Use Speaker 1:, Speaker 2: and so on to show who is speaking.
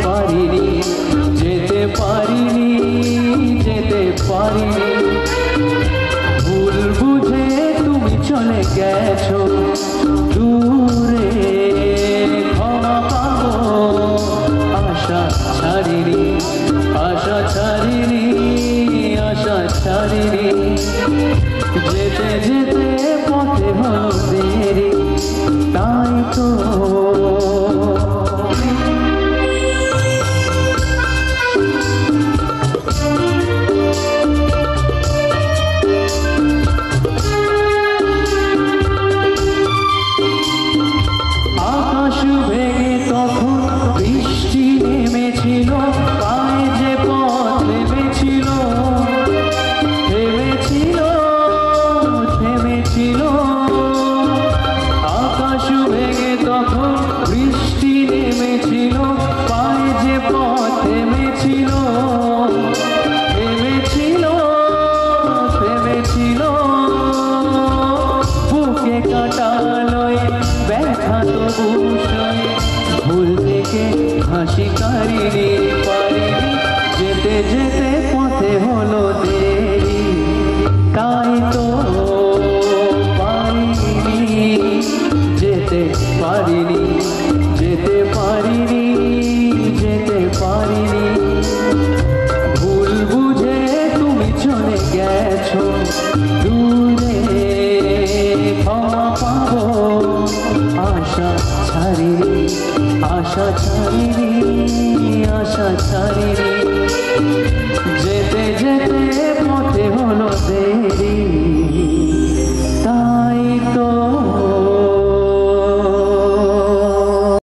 Speaker 1: পারিনি, যেতে পারিনি, যেতে পারিনি। ভুল বুঝে তুমি চলে গেছো দূরে, ক্ষমা পাবো আশা ছাড়িনি, আশা ছাড়িনি, আশা ছাড়িনি। যেতে যেতে পথে হলো দেরি, তাই তো আকাশ ভেঙে তখন বৃষ্টি নেমেছিল, পায়ে যে পথ নেমেছিল, থেমেছিল, থেমেছিল। আকাশ ভেঙে তখন বৃষ্টি নেমেছিল, পায়ে যে পথ থেমেছিল, থেমেছিল, থেমেছিল। বুকে কাটা লয়ে ব্যথা তবু সয়ে, ভুল থেকে হাসি কারিনি, পারিনি। যেতে যেতে পথে হলো দেরি, তাই তো পারিনি, যেতে পারিনি, যেতে পারিনি, যেতে পারিনি। ভুল বুঝে তুমি চলে গেছো দূরে, ক্ষমা পাবো আশা ছাড়িনি, আশা ছাড়িনি, আশা ছাড়িনি।